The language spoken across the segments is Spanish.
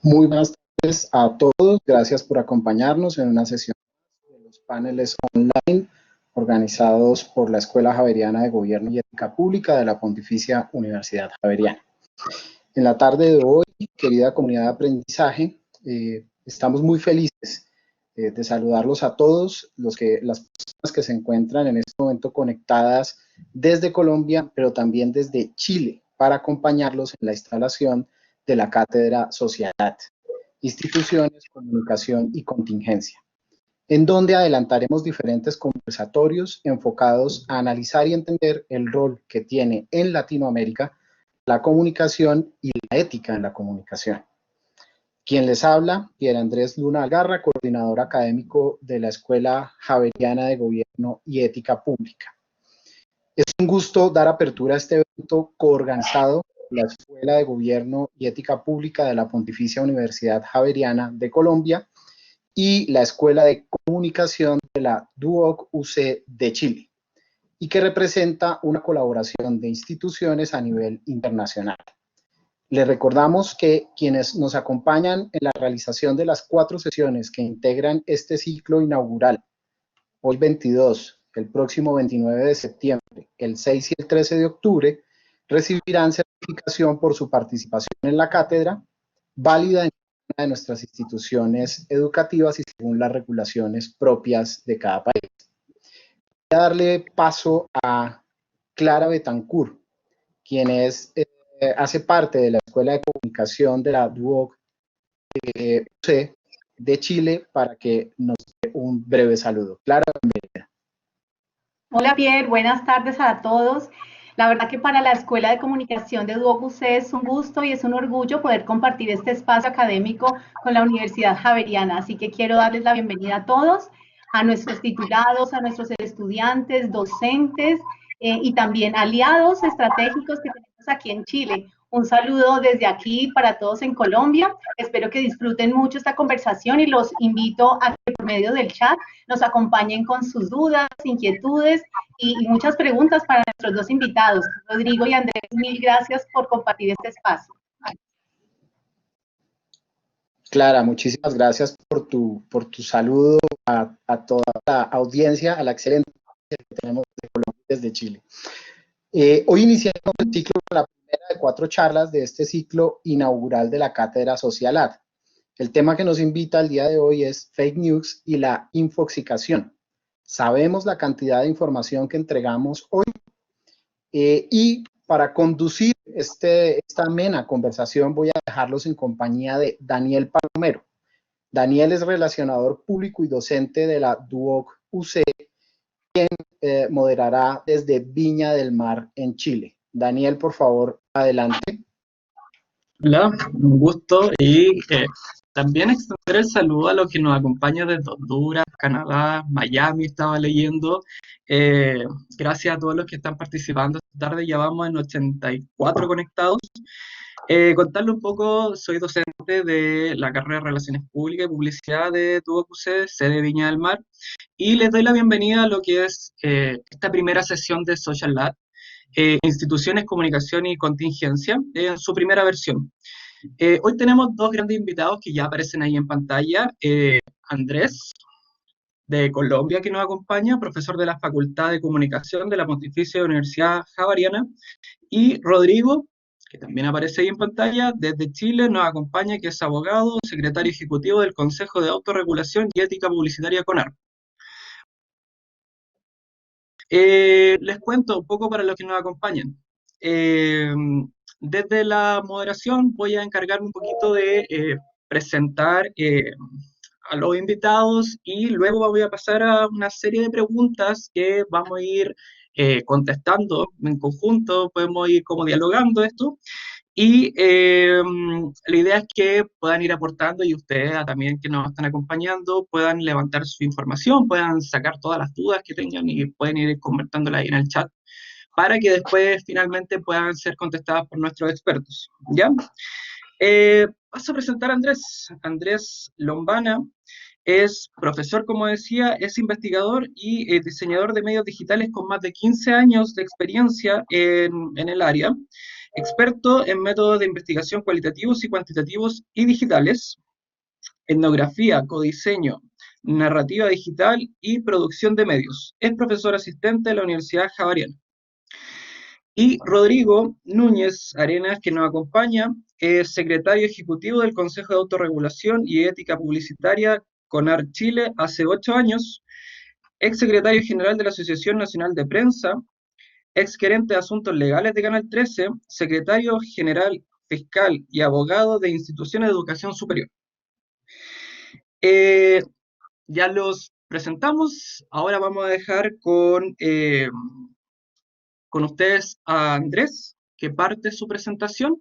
Muy buenas tardes a todos. Gracias por acompañarnos en una sesión de los paneles online organizados por la Escuela Javeriana de Gobierno y Ética Pública de la Pontificia Universidad Javeriana. En la tarde de hoy, querida comunidad de aprendizaje, estamos muy felices de saludarlos a todos, las personas que se encuentran en este momento conectadas desde Colombia, pero también desde Chile, para acompañarlos en la instalación de la Cátedra Sociedad, Instituciones, Comunicación y Contingencia, en donde adelantaremos diferentes conversatorios enfocados a analizar y entender el rol que tiene en Latinoamérica la comunicación y la ética en la comunicación. Quien les habla, Pierre Andrés Luna Algarra, coordinador académico de la Escuela Javeriana de Gobierno y Ética Pública. Es un gusto dar apertura a este evento coorganizado por la Escuela de Gobierno y Ética Pública de la Pontificia Universidad Javeriana de Colombia y la Escuela de Comunicación de la DUOC UC de Chile, y que representa una colaboración de instituciones a nivel internacional. Les recordamos que quienes nos acompañan en la realización de las 4 sesiones que integran este ciclo inaugural, hoy 22, el próximo 29 de septiembre, el 6 y el 13 de octubre, recibirán certificación por su participación en la cátedra, válida en una de nuestras instituciones educativas y según las regulaciones propias de cada país. Voy a darle paso a Clara Betancourt, quien hace parte de la Escuela de Comunicación de la DUOC UC de Chile, para que nos dé un breve saludo. Clara, bienvenida. Hola Pierre, buenas tardes a todos. La verdad que para la Escuela de Comunicación de DUOC es un gusto y es un orgullo poder compartir este espacio académico con la Universidad Javeriana. Así que quiero darles la bienvenida a todos, a nuestros titulados, a nuestros estudiantes, docentes y también aliados estratégicos que tenemos aquí en Chile. Un saludo desde aquí para todos en Colombia. Espero que disfruten mucho esta conversación y los invito a que por medio del chat nos acompañen con sus dudas, inquietudes y muchas preguntas para nuestros dos invitados. Rodrigo y Andrés, mil gracias por compartir este espacio. Clara, muchísimas gracias por tu saludo a toda la audiencia, a la excelente que tenemos de Colombia y desde Chile. Hoy iniciamos el ciclo con la primera de 4 charlas de este ciclo inaugural de la Cátedra Socialad. El tema que nos invita el día de hoy es Fake News y la infoxicación. Sabemos la cantidad de información que entregamos hoy, y para conducir esta amena conversación voy a dejarlos en compañía de Daniel Palomero. Daniel es relacionador público y docente de la DUOC UC, quien moderará desde Viña del Mar en Chile. Daniel, por favor, adelante. Hola, un gusto y también extender el saludo a los que nos acompañan desde Honduras, Canadá, Miami, estaba leyendo. Gracias a todos los que están participando esta tarde, ya vamos en 84 conectados. Contarle un poco, soy docente de la carrera de Relaciones Públicas y Publicidad de DUOC-UC, sede Viña del Mar, y les doy la bienvenida a lo que es esta primera sesión de Social Lab, Instituciones, Comunicación y Contingencia, en su primera versión. Hoy tenemos 2 grandes invitados que ya aparecen ahí en pantalla. Andrés, de Colombia, que nos acompaña, profesor de la Facultad de Comunicación de la Pontificia Universidad Javeriana, y Rodrigo, que también aparece ahí en pantalla, desde Chile nos acompaña, que es abogado, secretario ejecutivo del Consejo de Autorregulación y Ética Publicitaria CONAR. Les cuento un poco para los que nos acompañan. Desde la moderación voy a encargarme un poquito de presentar a los invitados y luego voy a pasar a una serie de preguntas que vamos a ir contestando en conjunto, podemos ir como dialogando esto. Y la idea es que puedan ir aportando y ustedes también que nos están acompañando puedan levantar su información, puedan sacar todas las dudas que tengan y pueden ir convertándolas ahí en el chat para que después finalmente puedan ser contestadas por nuestros expertos. ¿Ya? Paso a presentar a Andrés. Andrés Lombana es profesor, como decía, es investigador y diseñador de medios digitales con más de 15 años de experiencia en el área. experto en métodos de investigación cualitativos y cuantitativos y digitales, etnografía, codiseño, narrativa digital y producción de medios. Es profesor asistente de la Universidad Javeriana. Y Rodrigo Núñez Arenas, que nos acompaña, es secretario ejecutivo del Consejo de Autorregulación y Ética Publicitaria CONAR Chile hace 8 años, ex secretario general de la Asociación Nacional de Prensa, ex gerente de Asuntos Legales de Canal 13, secretario general fiscal y abogado de instituciones de educación superior. Ya los presentamos, ahora vamos a dejar con ustedes a Andrés, que parte su presentación,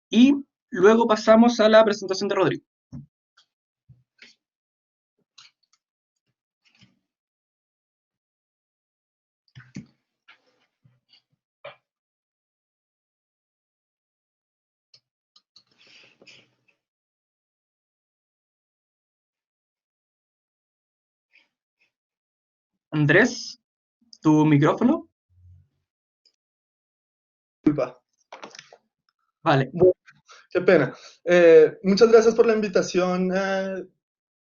y luego pasamos a la presentación de Rodrigo. Andrés, tu micrófono. Disculpa. Vale. Bueno, qué pena. Muchas gracias por la invitación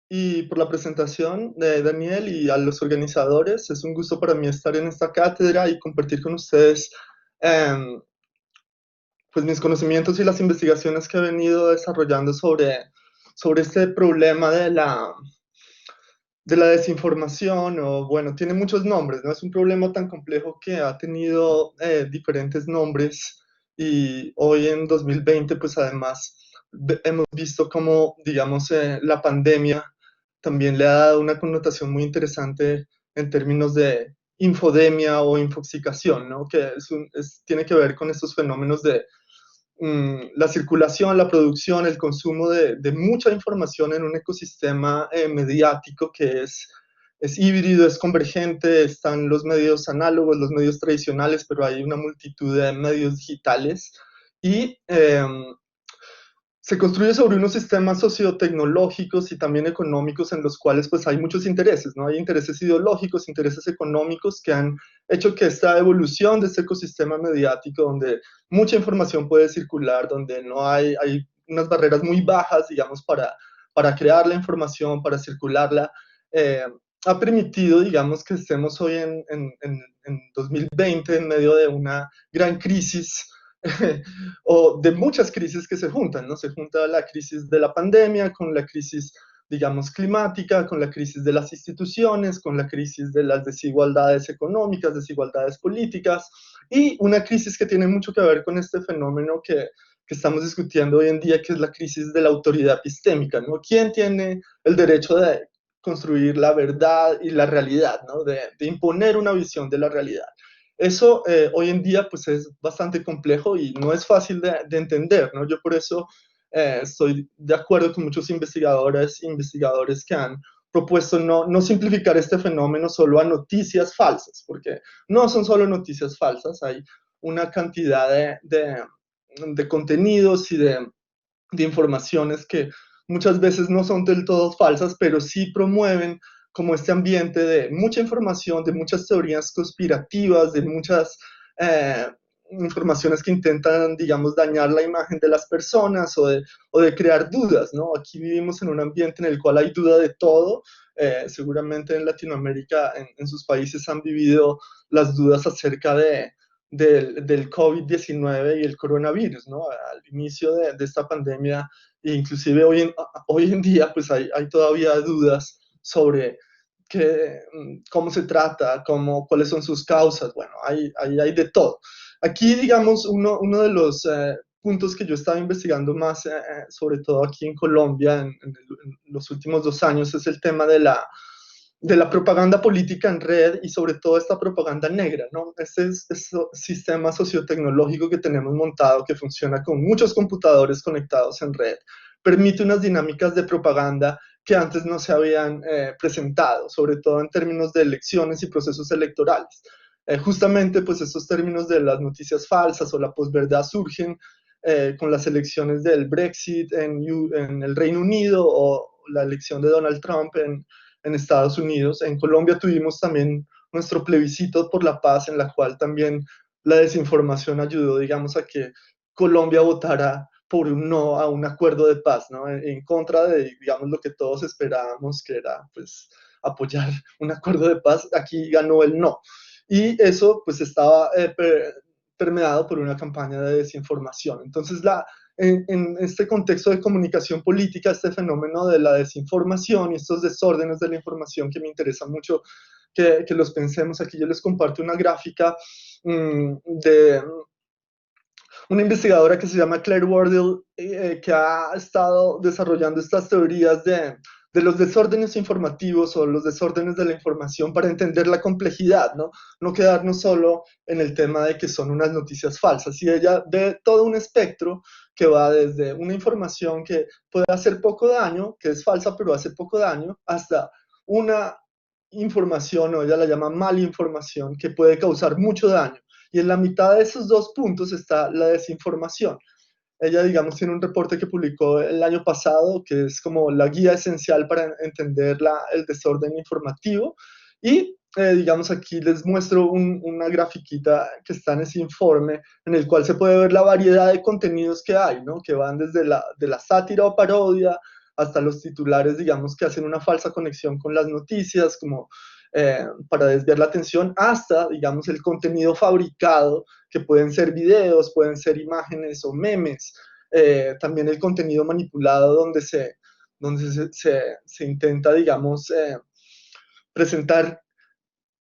y por la presentación de Daniel y a los organizadores. Es un gusto para mí estar en esta cátedra y compartir con ustedes pues mis conocimientos y las investigaciones que he venido desarrollando sobre este problema de la desinformación, o bueno, tiene muchos nombres, ¿no? Es un problema tan complejo que ha tenido diferentes nombres, y hoy en 2020, pues además hemos visto cómo, digamos, la pandemia también le ha dado una connotación muy interesante en términos de infodemia o infoxicación, ¿no? Que tiene que ver con estos fenómenos de la circulación, la producción, el consumo de mucha información en un ecosistema mediático que es híbrido, es convergente. Están los medios análogos, los medios tradicionales, pero hay una multitud de medios digitales, y se construye sobre unos sistemas sociotecnológicos y también económicos en los cuales pues hay muchos intereses, ¿no? Hay intereses ideológicos, intereses económicos que han hecho que esta evolución de este ecosistema mediático, donde mucha información puede circular, donde no hay unas barreras muy bajas, digamos, para crear la información, para circularla, ha permitido, digamos, que estemos hoy en 2020 en medio de una gran crisis o de muchas crisis que se juntan, ¿no? Se junta la crisis de la pandemia con la crisis, digamos, climática, con la crisis de las instituciones, con la crisis de las desigualdades económicas, desigualdades políticas, y una crisis que tiene mucho que ver con este fenómeno que estamos discutiendo hoy en día, que es la crisis de la autoridad epistémica, ¿no? ¿Quién tiene el derecho de construir la verdad y la realidad, ¿no? De imponer una visión de la realidad? Eso hoy en día pues es bastante complejo y no es fácil de entender, ¿no? Yo por eso estoy de acuerdo con muchos investigadores que han propuesto no simplificar este fenómeno solo a noticias falsas, porque no son solo noticias falsas, hay una cantidad de contenidos y de informaciones que muchas veces no son del todo falsas, pero sí promueven como este ambiente de mucha información, de muchas teorías conspirativas, de muchas informaciones que intentan, digamos, dañar la imagen de las personas o de crear dudas, ¿no? Aquí vivimos en un ambiente en el cual hay duda de todo. Seguramente en Latinoamérica, en sus países, han vivido las dudas acerca del COVID-19 y el coronavirus, ¿no? Al inicio de esta pandemia, e inclusive hoy en día, pues hay todavía dudas sobre cómo se trata, cuáles son sus causas. Bueno, hay de todo. Aquí, digamos, uno de los puntos que yo estaba investigando más, sobre todo aquí en Colombia, en los últimos 2 años, es el tema de la propaganda política en red, y sobre todo esta propaganda negra, ¿no? Este sistema sociotecnológico que tenemos montado, que funciona con muchos computadores conectados en red, permite unas dinámicas de propaganda que antes no se habían presentado, sobre todo en términos de elecciones y procesos electorales. Justamente, pues estos términos de las noticias falsas o la posverdad surgen con las elecciones del Brexit en el Reino Unido, o la elección de Donald Trump en Estados Unidos. En Colombia tuvimos también nuestro plebiscito por la paz, en la cual también la desinformación ayudó, digamos, a que Colombia votara por un no a un acuerdo de paz, ¿no? En contra de, digamos, lo que todos esperábamos, que era, pues, apoyar un acuerdo de paz. Aquí ganó el no. Y eso, pues, estaba permeado por una campaña de desinformación. Entonces, en este contexto de comunicación política, este fenómeno de la desinformación y estos desórdenes de la información que me interesa mucho que los pensemos. Aquí yo les comparto una gráfica de una investigadora que se llama Claire Wardle, que ha estado desarrollando estas teorías de los desórdenes informativos o los desórdenes de la información para entender la complejidad, ¿no? No quedarnos solo en el tema de que son unas noticias falsas. Y ella ve todo un espectro que va desde una información que puede hacer poco daño, que es falsa pero hace poco daño, hasta una información, o ella la llama malinformación, que puede causar mucho daño. Y en la mitad de esos dos puntos está la desinformación. Ella, digamos, tiene un reporte que publicó el año pasado, que es como la guía esencial para entender el desorden informativo. Y, digamos, aquí les muestro una grafiquita que está en ese informe, en el cual se puede ver la variedad de contenidos que hay, ¿no? Que van desde de la sátira o parodia hasta los titulares, digamos, que hacen una falsa conexión con las noticias, como para desviar la atención, hasta, digamos, el contenido fabricado, que pueden ser videos, pueden ser imágenes o memes, también el contenido manipulado donde se intenta, digamos, presentar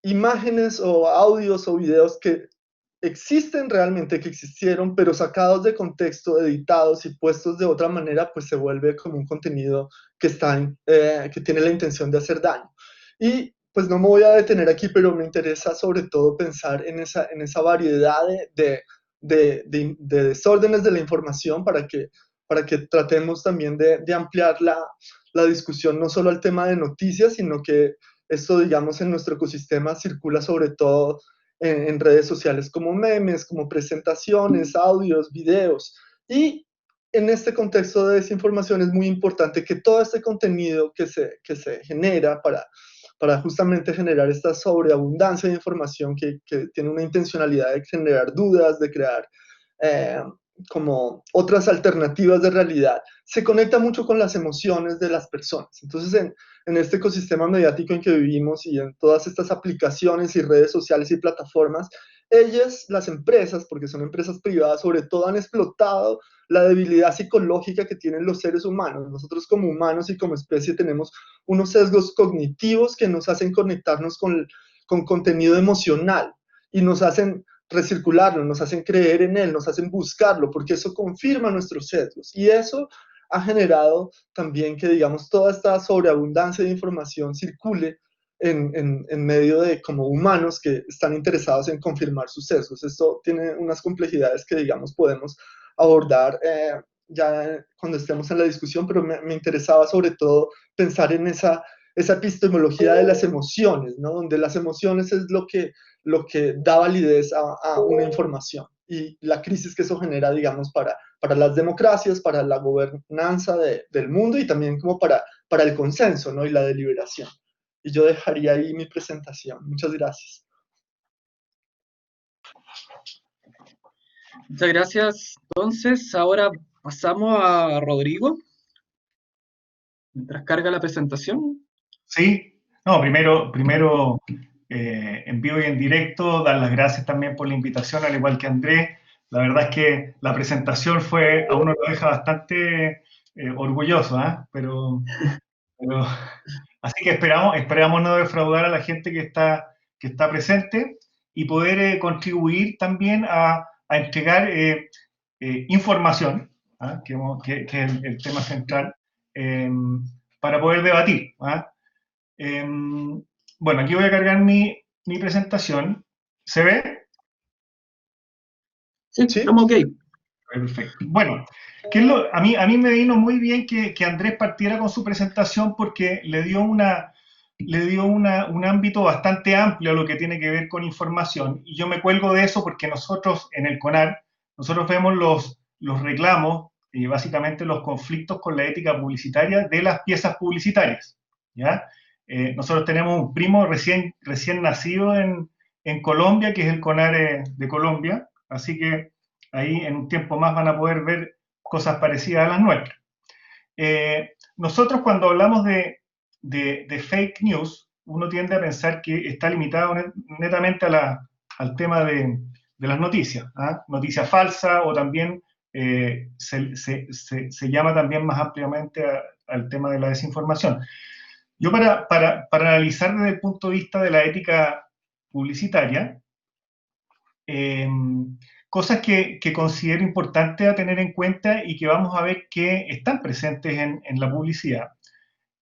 imágenes o audios o videos que existen realmente, que existieron, pero sacados de contexto, editados y puestos de otra manera, pues se vuelve como un contenido que tiene la intención de hacer daño. Y pues no me voy a detener aquí, pero me interesa sobre todo pensar en esa variedad de desórdenes de la información para que tratemos también de ampliar la discusión no solo al tema de noticias, sino que esto, digamos, en nuestro ecosistema circula sobre todo en redes sociales como memes, como presentaciones, audios, videos. Y en este contexto de desinformación es muy importante que todo este contenido que se genera para justamente generar esta sobreabundancia de información que tiene una intencionalidad de generar dudas, de crear como otras alternativas de realidad, se conecta mucho con las emociones de las personas. Entonces, en este ecosistema mediático en que vivimos y en todas estas aplicaciones y redes sociales y plataformas, ellas, las empresas, porque son empresas privadas, sobre todo han explotado la debilidad psicológica que tienen los seres humanos. Nosotros como humanos y como especie tenemos unos sesgos cognitivos que nos hacen conectarnos con contenido emocional y nos hacen recircularlo, nos hacen creer en él, nos hacen buscarlo, porque eso confirma nuestros sesgos. Y eso ha generado también que, digamos, toda esta sobreabundancia de información circule en medio de como humanos que están interesados en confirmar sus sesgos. Esto tiene unas complejidades que, digamos, podemos abordar ya cuando estemos en la discusión, pero me interesaba sobre todo pensar en esa epistemología de las emociones, ¿no? Donde las emociones es lo que da validez a una información y la crisis que eso genera, digamos, para las democracias, para la gobernanza del mundo y también como para el consenso, ¿no? Y la deliberación. Y yo dejaría ahí mi presentación. Muchas gracias. Muchas gracias. Entonces, ahora pasamos a Rodrigo, mientras carga la presentación. Sí, no, primero en vivo y en directo, dar las gracias también por la invitación, al igual que Andrés. La verdad es que la presentación a uno lo deja bastante orgulloso, ¿eh? Pero así que esperamos no defraudar a la gente que está presente y poder contribuir también a entregar información, ¿ah? que es el tema central, para poder debatir, ¿ah? Bueno, aquí voy a cargar mi presentación. ¿Se ve? Sí, estamos ok. Perfecto. Bueno, a mí me vino muy bien que Andrés partiera con su presentación porque le dio un ámbito bastante amplio a lo que tiene que ver con información. Y yo me cuelgo de eso porque nosotros en el CONAR, nosotros vemos los reclamos y básicamente los conflictos con la ética publicitaria de las piezas publicitarias, ¿ya? Nosotros tenemos un primo recién nacido en en Colombia, que es el CONARE de Colombia, así que ahí en un tiempo más van a poder ver cosas parecidas a las nuestras. Nosotros cuando hablamos de fake news, uno tiende a pensar que está limitado netamente al tema de las noticias, ¿ah? Noticia falsa, o también se llama también más ampliamente al tema de la desinformación. Yo para analizar desde el punto de vista de la ética publicitaria, cosas que considero importantes a tener en cuenta y que vamos a ver que están presentes en la publicidad.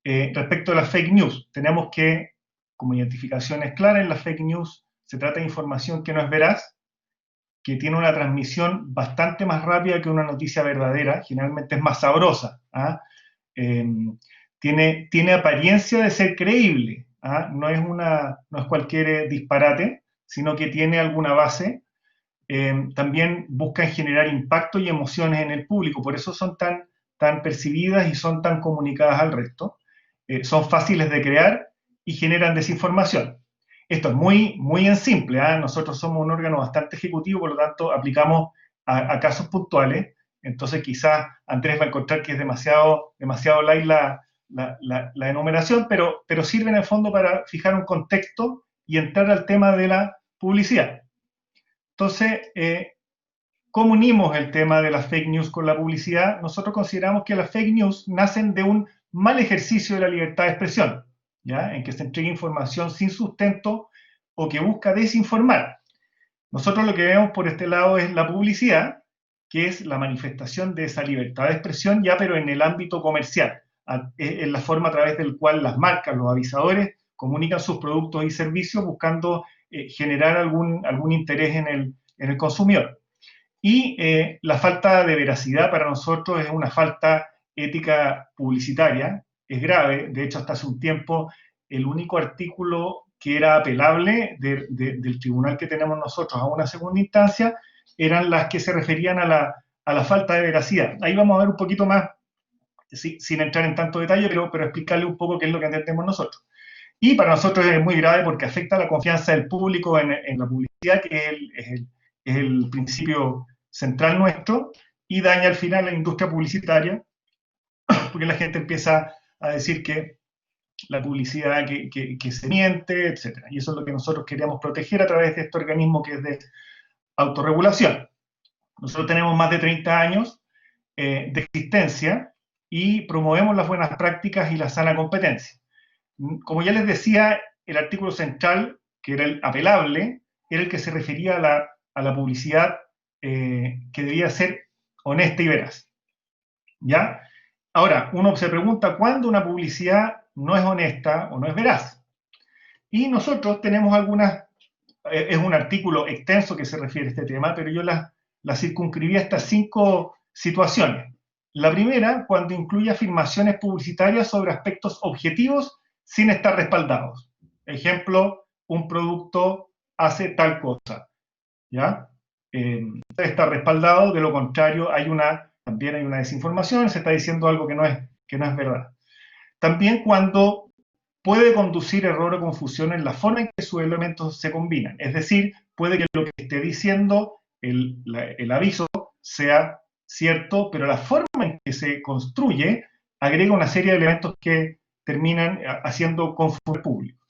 Respecto a las fake news, tenemos que, como identificaciones claras, en las fake news se trata de información que no es veraz, que tiene una transmisión bastante más rápida que una noticia verdadera, generalmente es más sabrosa, ¿ah? Tiene apariencia de ser creíble, ¿ah? No es cualquier disparate, sino que tiene alguna base. También buscan generar impacto y emociones en el público, por eso son tan percibidas y son tan comunicadas al resto. Son fáciles de crear y generan desinformación. Esto es muy en simple, ¿eh? Nosotros somos un órgano bastante ejecutivo, por lo tanto aplicamos a casos puntuales, entonces quizás Andrés va a encontrar que es demasiado light la enumeración, pero sirve en el fondo para fijar un contexto y entrar al tema de la publicidad. Entonces, ¿cómo unimos el tema de las fake news con la publicidad? Nosotros consideramos que las fake news nacen de un mal ejercicio de la libertad de expresión, ¿ya? En que se entrega información sin sustento o que busca desinformar. Nosotros lo que vemos por este lado es la publicidad, que es la manifestación de esa libertad de expresión, ya pero en el ámbito comercial, en la forma a través del cual las marcas, los avisadores, comunican sus productos y servicios buscando generar algún interés en el consumidor. Y la falta de veracidad para nosotros es una falta ética publicitaria, es grave. De hecho, hasta hace un tiempo el único artículo que era apelable del tribunal que tenemos nosotros a una segunda instancia eran las que se referían a la falta de veracidad. Ahí vamos a ver un poquito más, sin entrar en tanto detalle, pero explicarle un poco qué es lo que entendemos nosotros. Y para nosotros es muy grave porque afecta la confianza del público en la publicidad, que es el principio central nuestro, y daña al final la industria publicitaria, porque la gente empieza a decir que la publicidad que se miente, etc. Y eso es lo que nosotros queríamos proteger a través de este organismo que es de autorregulación. Nosotros tenemos más de 30 años de existencia y promovemos las buenas prácticas y la sana competencia. Como ya les decía, el artículo central, que era el apelable, era el que se refería a la publicidad que debía ser honesta y veraz. ¿Ya? Ahora, uno se pregunta cuándo una publicidad no es honesta o no es veraz. Y nosotros tenemos es un artículo extenso que se refiere a este tema, pero yo la circunscribí a estas 5 situaciones. La primera, cuando incluye afirmaciones publicitarias sobre aspectos objetivos sin estar respaldados. Ejemplo, un producto hace tal cosa, ¿ya? Está respaldado, de lo contrario también hay una desinformación, se está diciendo algo que no es verdad. También cuando puede conducir error o confusión en la forma en que sus elementos se combinan, es decir, puede que lo que esté diciendo el aviso sea cierto, pero la forma en que se construye agrega una serie de elementos que terminan haciendo confundir al público.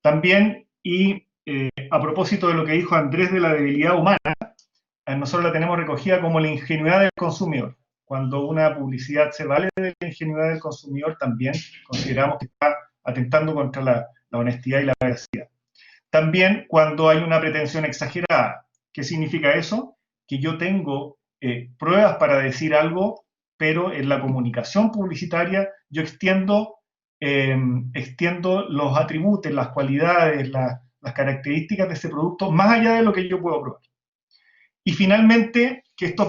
También, y a propósito de lo que dijo Andrés de la debilidad humana, nosotros la tenemos recogida como la ingenuidad del consumidor. Cuando una publicidad se vale de la ingenuidad del consumidor, también consideramos que está atentando contra la honestidad y la veracidad. También cuando hay una pretensión exagerada. ¿Qué significa eso? Que yo tengo pruebas para decir algo, pero en la comunicación publicitaria yo extiendo los atributos, las cualidades, las características de ese producto más allá de lo que yo puedo probar. Y finalmente, que esto es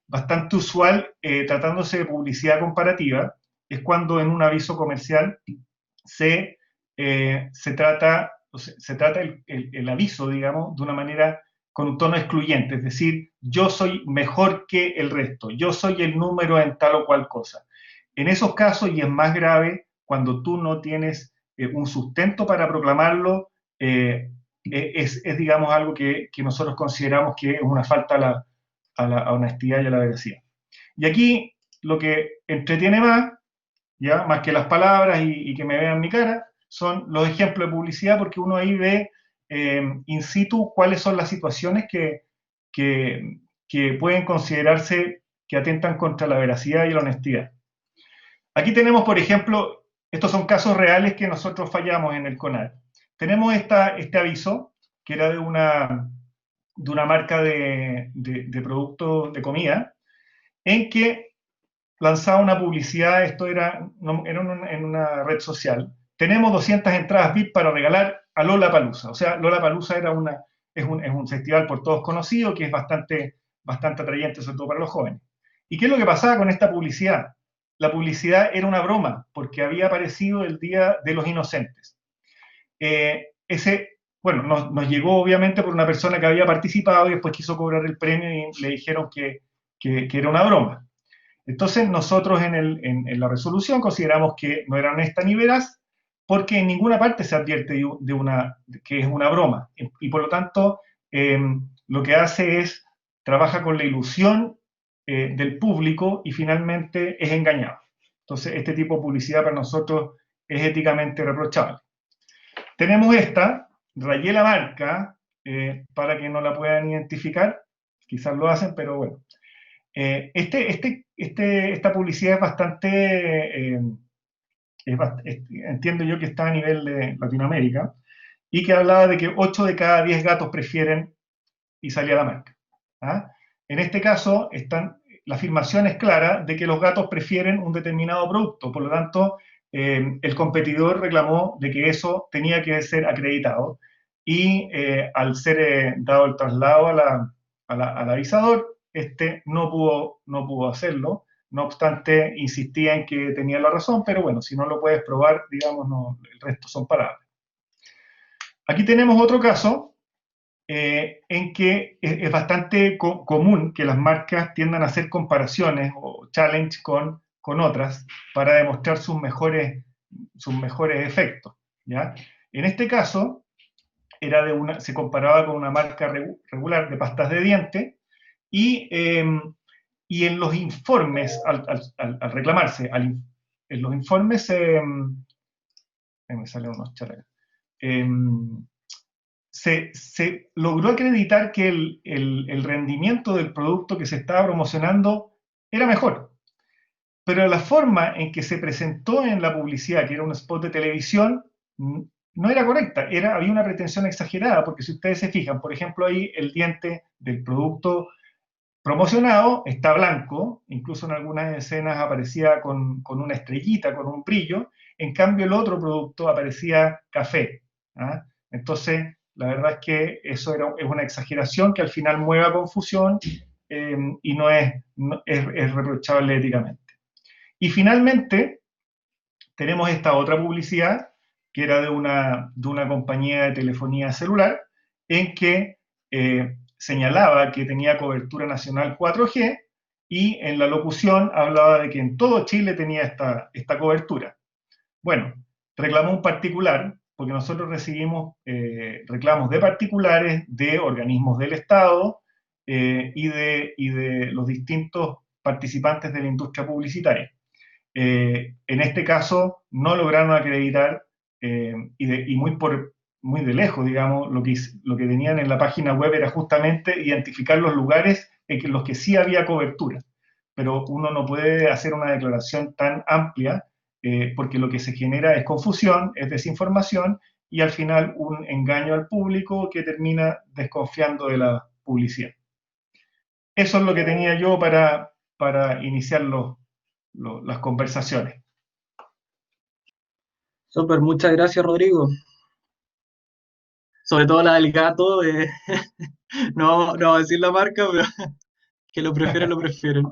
bastante usual tratándose de publicidad comparativa, es cuando en un aviso comercial se trata el aviso, digamos, de una manera con un tono excluyente, es decir, yo soy mejor que el resto, yo soy el número en tal o cual cosa. En esos casos, y es más grave, cuando tú no tienes un sustento para proclamarlo, digamos, algo que nosotros consideramos que es una falta a la honestidad y a la veracidad. Y aquí lo que entretiene más que las palabras y que me vean mi cara, son los ejemplos de publicidad, porque uno ahí ve in situ cuáles son las situaciones que pueden considerarse que atentan contra la veracidad y la honestidad. Aquí tenemos, por ejemplo, estos son casos reales que nosotros fallamos en el CONAD. Tenemos este aviso, que era de una marca de productos de comida, en que lanzaba una publicidad, esto era en una red social. Tenemos 200 entradas VIP para regalar a Lollapalooza. O sea, Lollapalooza es un festival por todos conocido, que es bastante atrayente, sobre todo para los jóvenes. ¿Y qué es lo que pasaba con esta publicidad? La publicidad era una broma, porque había aparecido el Día de los Inocentes. Bueno, nos llegó obviamente por una persona que había participado y después quiso cobrar el premio y le dijeron que era una broma. Entonces nosotros en la resolución consideramos que no era honesta ni veraz, porque en ninguna parte se advierte que es una broma. Y por lo tanto, lo que hace es, trabaja con la ilusión del público y finalmente es engañado. Entonces, este tipo de publicidad para nosotros es éticamente reprochable. Tenemos esta, rayé la marca para que no la puedan identificar, quizás lo hacen, pero bueno. Esta publicidad es bastante, entiendo yo que está a nivel de Latinoamérica, y que hablaba de que 8 de cada 10 gatos prefieren, y salía la marca. ¿Ah? En este caso, la afirmación es clara de que los gatos prefieren un determinado producto, por lo tanto, el competidor reclamó de que eso tenía que ser acreditado, y al ser dado el traslado al avisador, no pudo hacerlo. No obstante, insistía en que tenía la razón, pero bueno, si no lo puedes probar, digamos, no, el resto son palabras. Aquí tenemos otro caso en que es bastante común que las marcas tiendan a hacer comparaciones o challenge con otras para demostrar sus mejores efectos, ¿ya? En este caso, se comparaba con una marca regular de pastas de dientes, y en los informes, al reclamarse, en los informes, me salen unos characas, se logró acreditar que el rendimiento del producto que se estaba promocionando era mejor. Pero la forma en que se presentó en la publicidad, que era un spot de televisión, no era correcta. Había una pretensión exagerada, porque si ustedes se fijan, por ejemplo, ahí el diente del producto promocionado está blanco, incluso en algunas escenas aparecía con una estrellita, con un brillo, en cambio el otro producto aparecía café. ¿Ah? Entonces, la verdad es que eso es una exageración que al final mueve a confusión y no es reprochable éticamente. Y finalmente, tenemos esta otra publicidad, que era de una compañía de telefonía celular, en que señalaba que tenía cobertura nacional 4G, y en la locución hablaba de que en todo Chile tenía esta cobertura. Bueno, reclamó un particular, porque nosotros recibimos reclamos de particulares, de organismos del Estado y de los distintos participantes de la industria publicitaria. En este caso no lograron acreditar y muy de lejos, digamos, lo que tenían en la página web era justamente identificar los lugares en los que sí había cobertura. Pero uno no puede hacer una declaración tan amplia porque lo que se genera es confusión, es desinformación y al final un engaño al público que termina desconfiando de la publicidad. Eso es lo que tenía yo para iniciar las conversaciones. Súper, muchas gracias, Rodrigo. Sobre todo la del gato, no vamos a decir la marca, pero que lo prefieren, lo prefieren.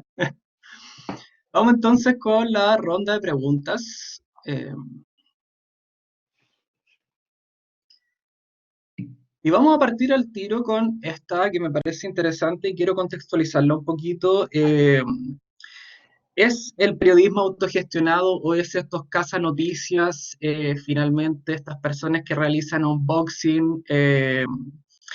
Vamos entonces con la ronda de preguntas. Y vamos a partir al tiro con esta que me parece interesante y quiero contextualizarla un poquito. ¿Es el periodismo autogestionado o es estos cazanoticias, finalmente estas personas que realizan unboxing,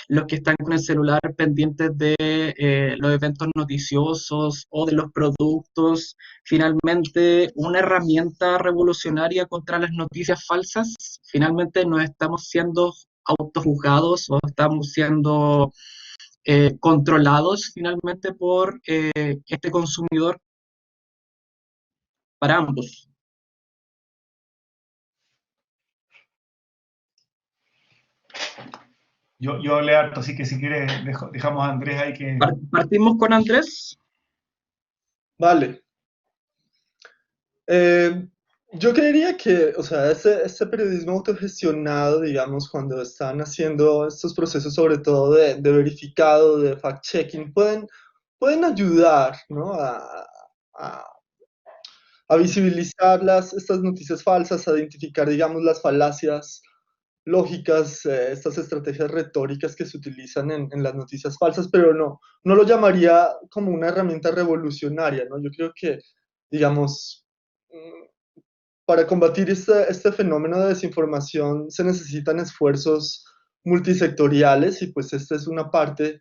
los que están con el celular pendientes de los eventos noticiosos o de los productos, finalmente una herramienta revolucionaria contra las noticias falsas? Finalmente no estamos siendo autojuzgados o estamos siendo controlados finalmente por este consumidor, para ambos. Yo hablé harto, así que si quieres dejamos a Andrés ahí que... Partimos con Andrés. Vale. Yo creería que, o sea, ese periodismo autogestionado, digamos, cuando están haciendo estos procesos, sobre todo de verificado, de fact-checking, pueden ayudar, ¿no? A- a visibilizar estas noticias falsas, a identificar, digamos, las falacias lógicas, estas estrategias retóricas que se utilizan en las noticias falsas, pero no lo llamaría como una herramienta revolucionaria, ¿no? Yo creo que, digamos, para combatir este fenómeno de desinformación se necesitan esfuerzos multisectoriales y pues esta es una parte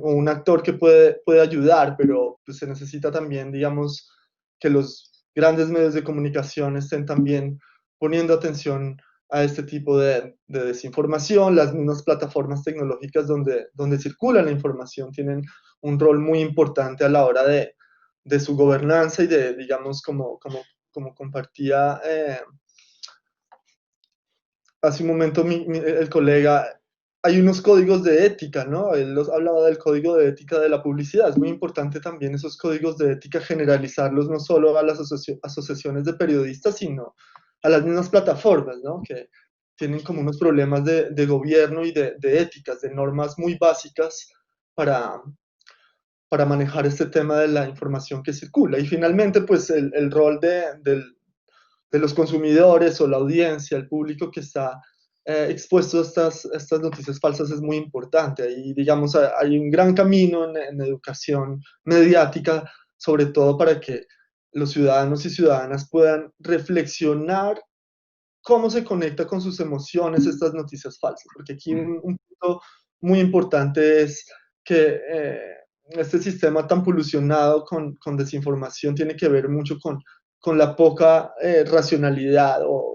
o un actor que puede ayudar, pero pues, se necesita también, digamos, que los grandes medios de comunicación estén también poniendo atención a este tipo de desinformación. Las mismas plataformas tecnológicas donde circula la información tienen un rol muy importante a la hora de su gobernanza y de, digamos, como compartía hace un momento el colega, hay unos códigos de ética, ¿no? Él hablaba del código de ética de la publicidad. Es muy importante también esos códigos de ética generalizarlos no solo a las asociaciones de periodistas, sino a las mismas plataformas, ¿no? Que tienen como unos problemas de gobierno y de éticas, de normas muy básicas para, para manejar este tema de la información que circula. Y finalmente, pues el rol de los consumidores o la audiencia, el público que está expuesto a estas noticias falsas es muy importante. Ahí, digamos, hay un gran camino en educación mediática, sobre todo para que los ciudadanos y ciudadanas puedan reflexionar cómo se conecta con sus emociones estas noticias falsas, porque aquí un punto muy importante es que este sistema tan polucionado con desinformación tiene que ver mucho con la poca racionalidad o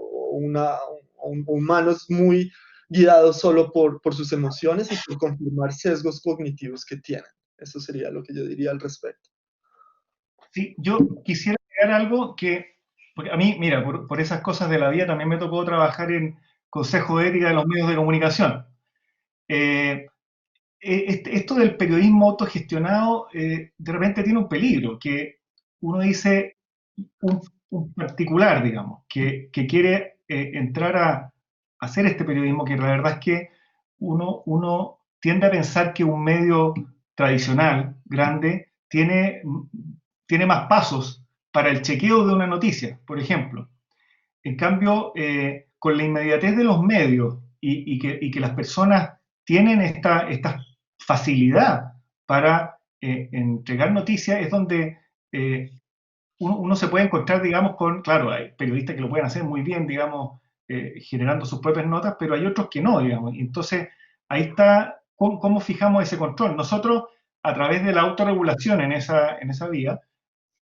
humanos muy guiados solo por sus emociones y por confirmar sesgos cognitivos que tienen. Eso sería lo que yo diría al respecto. Sí, yo quisiera agregar algo que, porque a mí, mira, por esas cosas de la vida también me tocó trabajar en Consejo de Ética de los Medios de Comunicación. Esto del periodismo autogestionado de repente tiene un peligro, que uno dice, un particular, digamos, que quiere entrar a hacer este periodismo, que la verdad es que uno tiende a pensar que un medio tradicional, grande, tiene más pasos para el chequeo de una noticia, por ejemplo. En cambio, con la inmediatez de los medios y que las personas tienen esta facilidad para entregar noticias, es donde uno se puede encontrar, digamos, claro, hay periodistas que lo pueden hacer muy bien, digamos, generando sus propias notas, pero hay otros que no, digamos. Entonces, ahí está cómo fijamos ese control. Nosotros, a través de la autorregulación en esa vía,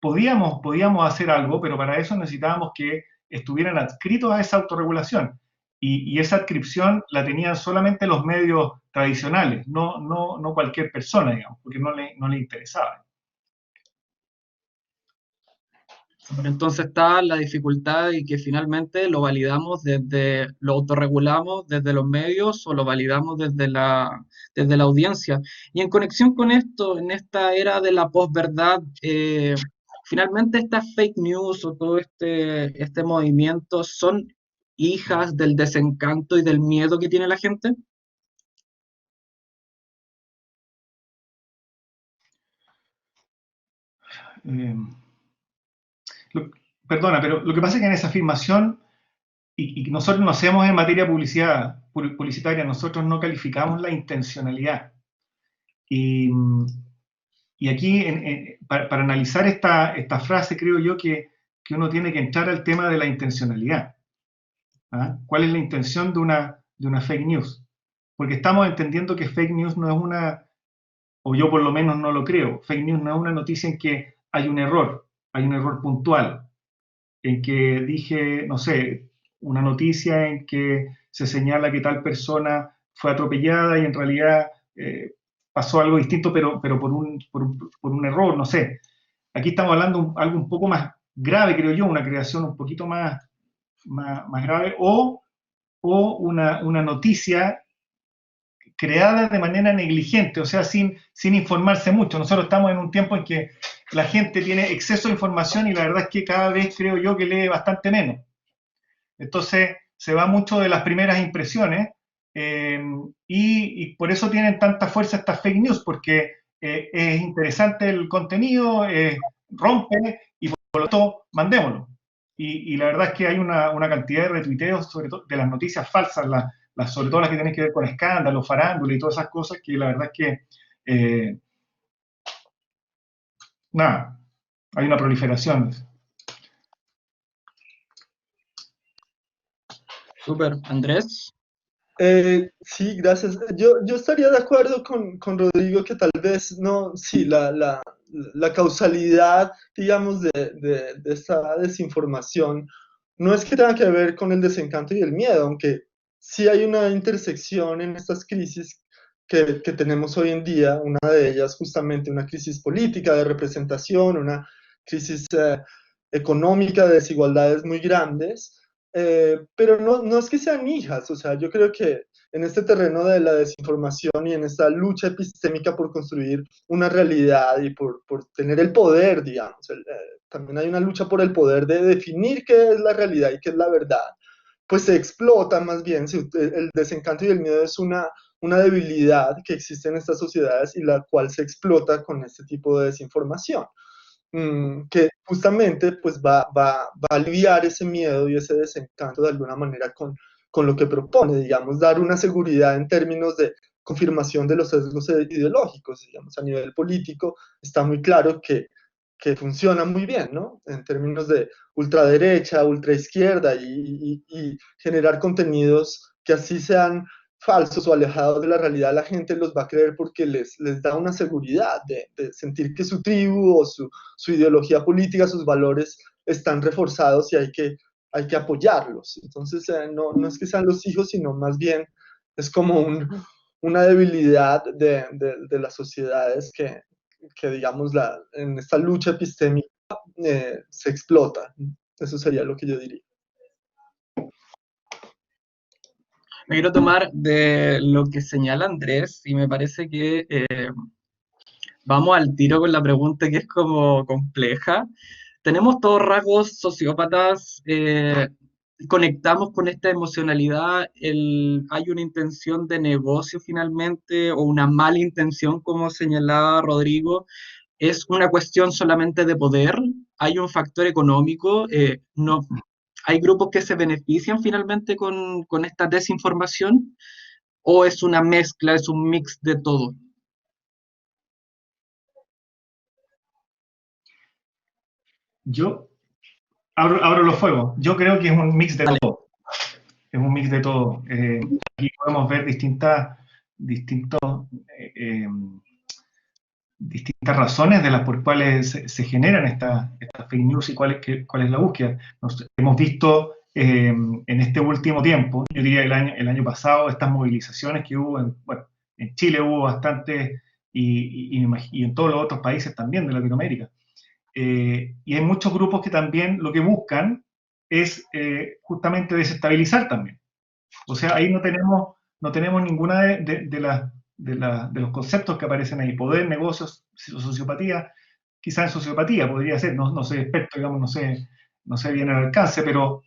podíamos hacer algo, pero para eso necesitábamos que estuvieran adscritos a esa autorregulación. Y esa adscripción la tenían solamente los medios tradicionales, no cualquier persona, digamos, porque no le interesaba. Entonces está la dificultad y que finalmente lo validamos lo autorregulamos desde los medios o lo validamos desde la audiencia. Y en conexión con esto, en esta era de la posverdad, finalmente estas fake news o todo este movimiento son hijas del desencanto y del miedo que tiene la gente. Eh, Perdona, pero lo que pasa es que en esa afirmación, y nosotros no hacemos en materia publicitaria, nosotros no calificamos la intencionalidad. Y y aquí, para analizar esta frase, creo yo que uno tiene que entrar al tema de la intencionalidad. ¿Ah? ¿Cuál es la intención de una fake news? Porque estamos entendiendo que fake news no es una, o yo por lo menos no lo creo, fake news no es una noticia en que hay un error puntual, en que dije, no sé, una noticia en que se señala que tal persona fue atropellada y en realidad pasó algo distinto, pero por un error, no sé. Aquí estamos hablando de algo un poco más grave, creo yo, una creación un poquito más grave, o una noticia creada de manera negligente, o sea, sin informarse mucho. Nosotros estamos en un tiempo en que la gente tiene exceso de información y la verdad es que cada vez creo yo que lee bastante menos. Entonces, se va mucho de las primeras impresiones y por eso tienen tanta fuerza estas fake news, porque es interesante el contenido, rompe y por lo tanto, mandémoslo. Y la verdad es que hay una cantidad de retuiteos, sobre todo de las noticias falsas, sobre todo las que tienen que ver con escándalos, farándula y todas esas cosas, que la verdad es que, nada, hay una proliferación. Súper, Andrés. Sí, gracias. Yo estaría de acuerdo con Rodrigo que tal vez no, sí, la causalidad, digamos, de esta desinformación no es que tenga que ver con el desencanto y el miedo, aunque sí hay una intersección en estas crisis que tenemos hoy en día, una de ellas justamente una crisis política de representación, una crisis económica de desigualdades muy grandes. Pero no es que sean hijas, o sea, yo creo que en este terreno de la desinformación y en esta lucha epistémica por construir una realidad y por tener el poder, digamos, también hay una lucha por el poder de definir qué es la realidad y qué es la verdad, pues se explota más bien, el desencanto y el miedo es una debilidad que existe en estas sociedades y la cual se explota con este tipo de desinformación. Que justamente pues va a aliviar ese miedo y ese desencanto de alguna manera con lo que propone, digamos, dar una seguridad en términos de confirmación de los sesgos ideológicos, digamos, a nivel político está muy claro que funciona muy bien, ¿no? En términos de ultraderecha, ultraizquierda y generar contenidos que así sean falsos o alejados de la realidad, la gente los va a creer porque les da una seguridad de sentir que su tribu o su ideología política, sus valores están reforzados y hay que apoyarlos. Entonces, no es que sean los hijos, sino más bien es como una debilidad de las sociedades que digamos, en esta lucha epistémica se explota. Eso sería lo que yo diría. Me quiero tomar de lo que señala Andrés y me parece que vamos al tiro con la pregunta que es como compleja. Tenemos todos rasgos sociópatas, conectamos con esta emocionalidad, hay una intención de negocio finalmente o una mala intención, como señalaba Rodrigo, es una cuestión solamente de poder, hay un factor económico, no, hay grupos que se benefician finalmente con esta desinformación o es una mezcla, es un mix de todo. Yo abro los fuegos. Yo creo que es un mix de Dale. todo. Es un mix de todo. Aquí podemos ver distintas razones de las por cuales se generan estas fake news y cuál es la búsqueda. Hemos visto en este último tiempo, yo diría el año pasado, estas movilizaciones que hubo, en Chile hubo bastante y en todos los otros países también de Latinoamérica. Y hay muchos grupos que también lo que buscan es justamente desestabilizar también. O sea, ahí no tenemos ninguna de los conceptos que aparecen ahí. Poder, negocios, sociopatía. Quizás en sociopatía podría ser, no soy experto, digamos, no sé bien el alcance, pero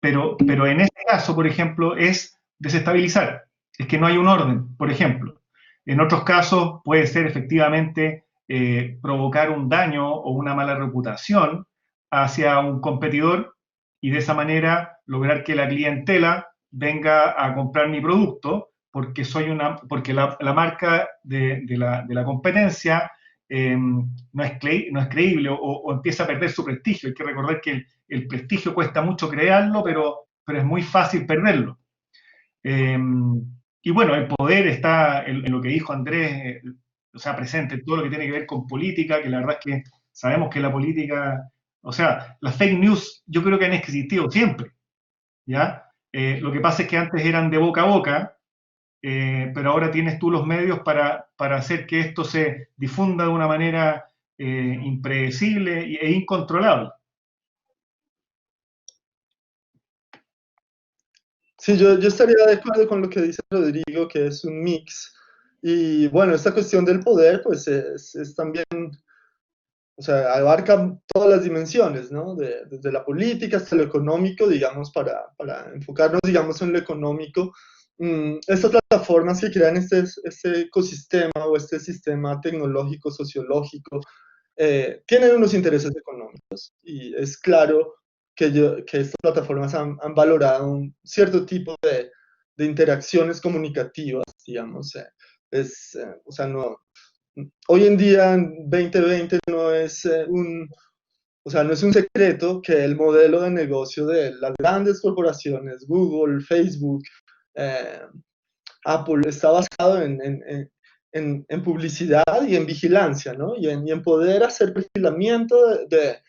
en este caso, por ejemplo, es desestabilizar. Es que no hay un orden, por ejemplo. En otros casos puede ser efectivamente provocar un daño o una mala reputación hacia un competidor y de esa manera lograr que la clientela venga a comprar mi producto porque la marca de la competencia no es creíble o empieza a perder su prestigio. Hay que recordar que el prestigio cuesta mucho crearlo, pero es muy fácil perderlo. Y bueno, el poder está en lo que dijo Andrés, o sea, presente en todo lo que tiene que ver con política, que la verdad es que sabemos que la política, o sea, las fake news yo creo que han existido siempre, ¿ya? Lo que pasa es que antes eran de boca a boca, pero ahora tienes tú los medios para hacer que esto se difunda de una manera impredecible e incontrolable. Sí, yo estaría de acuerdo con lo que dice Rodrigo, que es un mix. Y bueno, esta cuestión del poder, pues es también, o sea, abarca todas las dimensiones, ¿no? Desde la política hasta lo económico, digamos, para enfocarnos, digamos, en lo económico. Estas plataformas que crean este ecosistema o este sistema tecnológico, sociológico, tienen unos intereses económicos. Y es claro que estas plataformas han valorado un cierto tipo de interacciones comunicativas, digamos. O sea, no, hoy en día, en 2020, no es o sea, no es un secreto que el modelo de negocio de las grandes corporaciones, Google, Facebook, eh, Apple, está basado en publicidad y en vigilancia, ¿no? Y en poder hacer perfilamiento de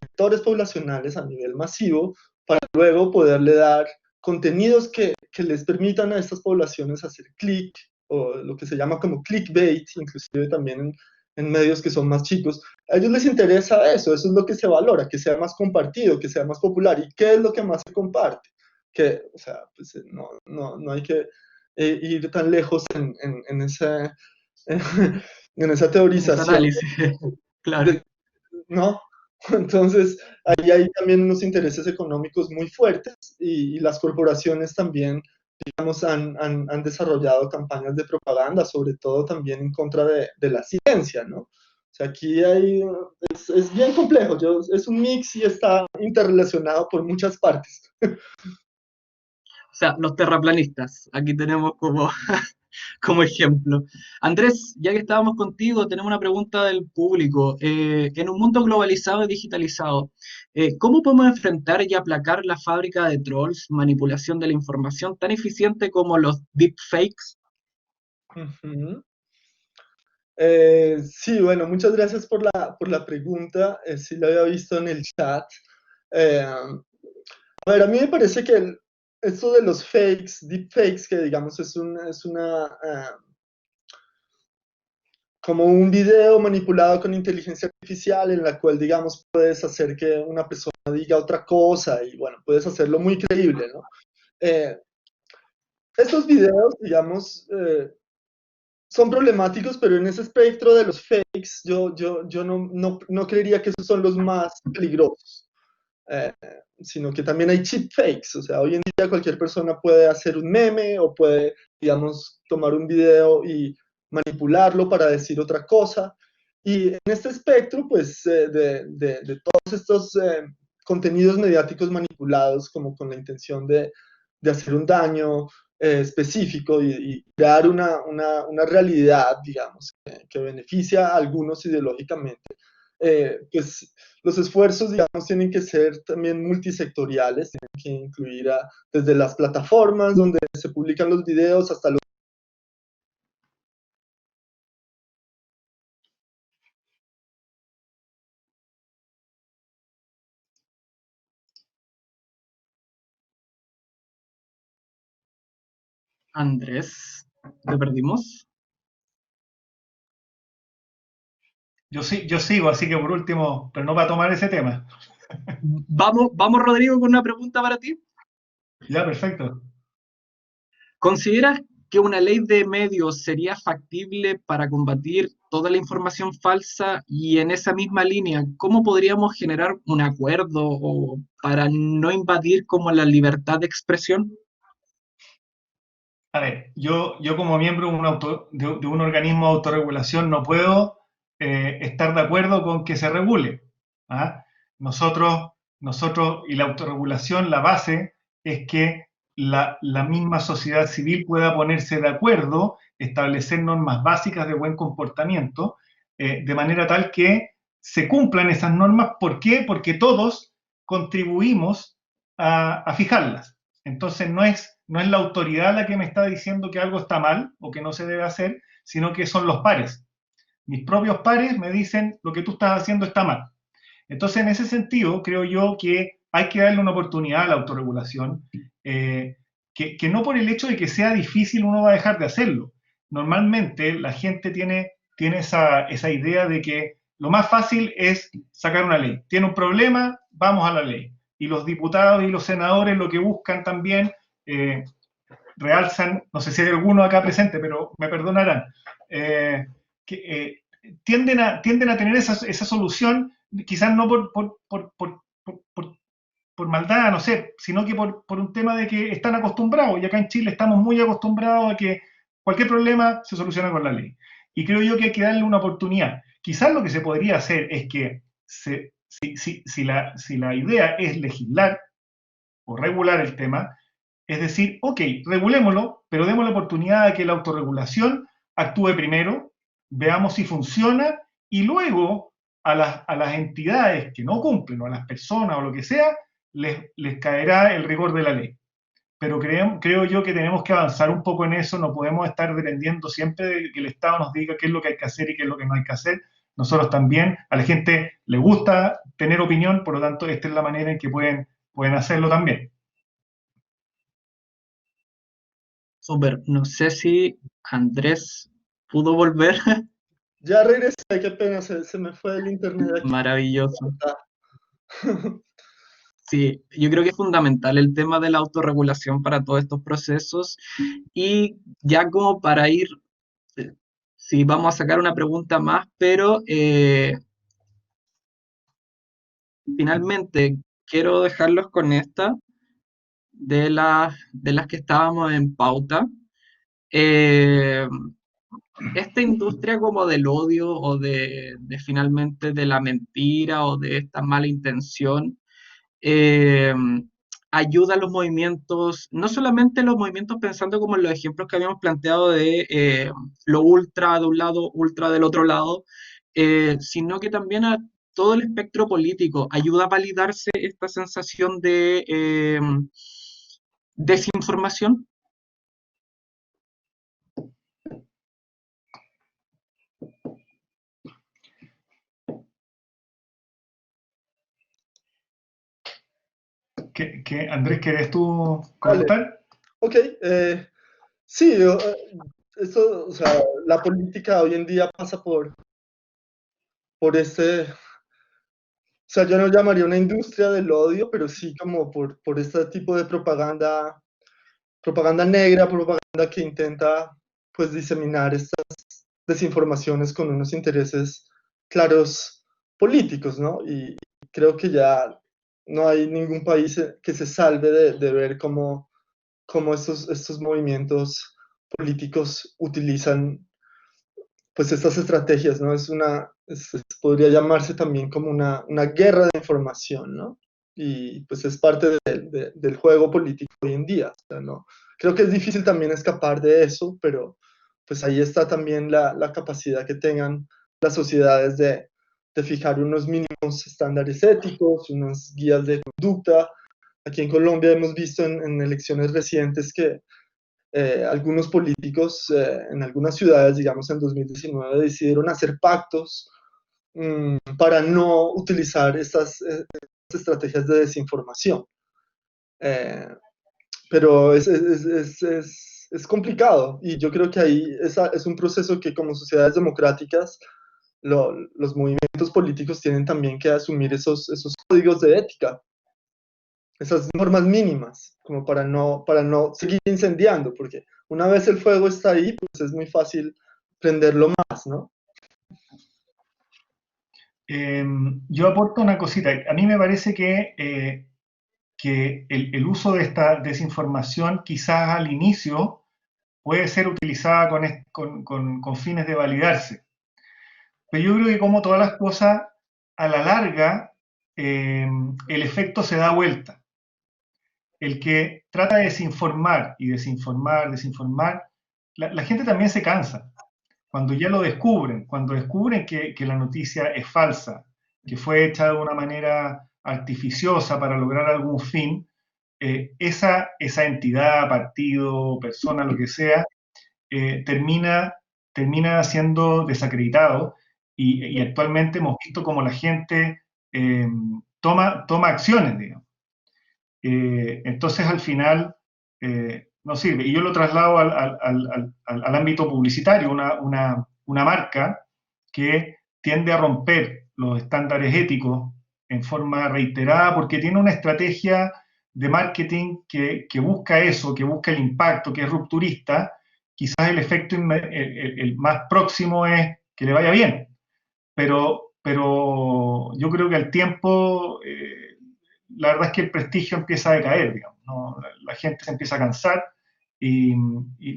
sectores poblacionales a nivel masivo para luego poderle dar contenidos que les permitan a estas poblaciones hacer clic, o lo que se llama como clickbait, inclusive también en medios que son más chicos. A ellos les interesa eso es lo que se valora, que sea más compartido, que sea más popular. ¿Y qué es lo que más se comparte? Que, o sea, pues no hay que ir tan lejos en esa, en esa teorización. Ese análisis, claro. ¿No? Entonces, ahí hay también unos intereses económicos muy fuertes y las corporaciones también, digamos, han desarrollado campañas de propaganda, sobre todo también en contra de la ciencia, ¿no? O sea, aquí es bien complejo, es un mix y está interrelacionado por muchas partes. O sea, los terraplanistas, aquí tenemos como, como ejemplo. Andrés, ya que estábamos contigo, tenemos una pregunta del público. En un mundo globalizado y digitalizado, ¿cómo podemos enfrentar y aplacar la fábrica de trolls, manipulación de la información tan eficiente como los deepfakes? Uh-huh. Sí, bueno, muchas gracias por la pregunta. Sí, la había visto en el chat. A ver, a mí me parece que esto de los fakes, deepfakes, que digamos es como un video manipulado con inteligencia artificial en la cual, digamos, puedes hacer que una persona diga otra cosa y, bueno, puedes hacerlo muy creíble, ¿no? Estos videos, digamos, son problemáticos, pero en ese espectro de los fakes, yo no creería que esos son los más peligrosos. Sino que también hay cheap fakes, o sea, hoy en día cualquier persona puede hacer un meme o puede, digamos, tomar un video y manipularlo para decir otra cosa. Y en este espectro, pues, de todos estos contenidos mediáticos manipulados como con la intención de hacer un daño específico y crear una realidad, digamos, que beneficia a algunos ideológicamente, pues los esfuerzos, digamos, tienen que ser también multisectoriales, tienen que incluir desde las plataformas donde se publican los videos hasta los... Andrés, ¿te perdimos? Yo sigo, así que por último, pero no para tomar ese tema. Vamos, Rodrigo, con una pregunta para ti. Ya, perfecto. ¿Consideras que una ley de medios sería factible para combatir toda la información falsa? Y en esa misma línea, ¿cómo podríamos generar un acuerdo o para no invadir como la libertad de expresión? A ver, yo como miembro de un organismo de autorregulación no puedo estar de acuerdo con que se regule. ¿Ah? Nosotros, y la autorregulación, la base es que la misma sociedad civil pueda ponerse de acuerdo, establecer normas básicas de buen comportamiento, de manera tal que se cumplan esas normas. ¿Por qué? Porque todos contribuimos a fijarlas. Entonces no es la autoridad la que me está diciendo que algo está mal o que no se debe hacer, sino que son los pares. Mis propios pares me dicen lo que tú estás haciendo está mal. Entonces, en ese sentido, creo yo que hay que darle una oportunidad a la autorregulación, que no por el hecho de que sea difícil uno va a dejar de hacerlo. Normalmente la gente tiene esa idea de que lo más fácil es sacar una ley. Tiene un problema, vamos a la ley. Y los diputados y los senadores lo que buscan también, realzan, no sé si hay alguno acá presente, pero me perdonarán, tienden a tener esa solución, quizás no por maldad, no sé, sino que por un tema de que están acostumbrados, y acá en Chile estamos muy acostumbrados a que cualquier problema se soluciona con la ley. Y creo yo que hay que darle una oportunidad. Quizás lo que se podría hacer es que si la idea es legislar o regular el tema, es decir, ok, regulémoslo, pero demos la oportunidad de que la autorregulación actúe primero, veamos si funciona, y luego a las entidades que no cumplen, o a las personas, o lo que sea, les caerá el rigor de la ley. Pero creo yo que tenemos que avanzar un poco en eso, no podemos estar dependiendo siempre de que el Estado nos diga qué es lo que hay que hacer y qué es lo que no hay que hacer. Nosotros también, a la gente le gusta tener opinión, por lo tanto, esta es la manera en que pueden hacerlo también. Súper, no sé si Andrés pudo volver. Ya regresé, qué pena, se me fue el internet aquí. Maravilloso. Sí, yo creo que es fundamental el tema de la autorregulación para todos estos procesos. Y ya como para ir, sí, vamos a sacar una pregunta más, pero finalmente quiero dejarlos con esta, de las que estábamos en pauta. Esta industria como del odio o de finalmente de la mentira o de esta mala intención, eh, ayuda a los movimientos, no solamente los movimientos pensando como en los ejemplos que habíamos planteado de lo ultra de un lado, ultra del otro lado, sino que también a todo el espectro político. Ayuda a validarse esta sensación de desinformación. Andrés, ¿querés tú comentar? Vale. Ok, sí, esto, o sea, la política hoy en día pasa por o sea, yo no llamaría una industria del odio, pero sí como por este tipo de propaganda negra, propaganda que intenta pues diseminar estas desinformaciones con unos intereses claros políticos, ¿no? Y creo que ya no hay ningún país que se salve de ver cómo estos movimientos políticos utilizan pues estas estrategias, ¿no? Podría llamarse también como una guerra de información, ¿no? Y pues es parte del juego político hoy en día, o sea, ¿no? Creo que es difícil también escapar de eso, pero pues ahí está también la capacidad que tengan las sociedades de fijar unos mínimos estándares éticos, unas guías de conducta. Aquí en Colombia hemos visto en elecciones recientes que algunos políticos en algunas ciudades, digamos en 2019, decidieron hacer pactos para no utilizar estas estrategias de desinformación. Pero es complicado y yo creo que ahí es un proceso que como sociedades democráticas los movimientos políticos tienen también que asumir esos códigos de ética, esas normas mínimas, como para no seguir incendiando, porque una vez el fuego está ahí, pues es muy fácil prenderlo más, ¿no? Yo aporto una cosita. A mí me parece que el uso de esta desinformación quizás al inicio puede ser utilizada con fines de validarse. Pero yo creo que como todas las cosas, a la larga, el efecto se da vuelta. El que trata de desinformar y desinformar, la gente también se cansa. cuando ya lo descubren, cuando descubren que la noticia es falsa, que fue hecha de una manera artificiosa para lograr algún fin, esa entidad, partido, persona, lo que sea, termina siendo desacreditado y actualmente hemos visto como la gente toma acciones, digamos. Entonces al final no sirve. Y yo lo traslado al ámbito publicitario, una marca que tiende a romper los estándares éticos en forma reiterada porque tiene una estrategia de marketing que busca eso, que busca el impacto, que es rupturista. Quizás el efecto el más próximo es que le vaya bien, pero yo creo que al tiempo la verdad es que el prestigio empieza a decaer, digamos, ¿no? La gente se empieza a cansar y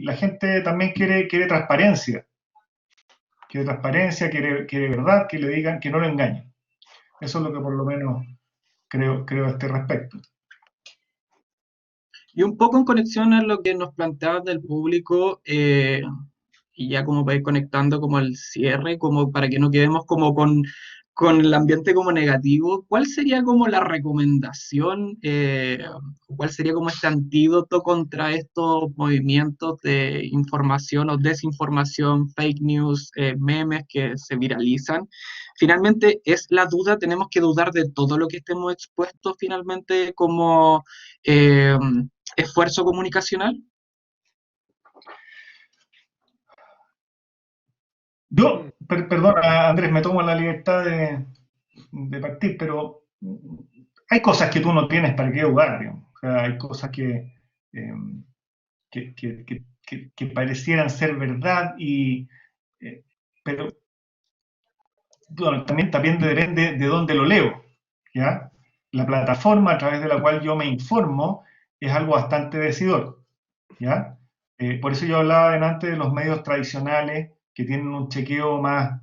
la gente también quiere transparencia, quiere verdad, que le digan, que no lo engañen. Eso es lo que por lo menos creo a este respecto. Y un poco en conexión a lo que nos planteabas del público, y ya como para ir conectando como al cierre, como para que no quedemos como con el ambiente como negativo, ¿cuál sería como la recomendación, cuál sería como este antídoto contra estos movimientos de información o desinformación, fake news, memes que se viralizan? Finalmente, es la duda, tenemos que dudar de todo lo que estemos expuestos finalmente como esfuerzo comunicacional. Yo, perdona Andrés, me tomo la libertad de partir, pero hay cosas que tú no tienes para qué jugar, digamos. O sea, hay cosas eh, que parecieran ser verdad, pero bueno, también depende de dónde lo leo, ¿ya? La plataforma a través de la cual yo me informo es algo bastante decidor, ¿ya? Por eso yo hablaba antes de los medios tradicionales que tienen un chequeo más,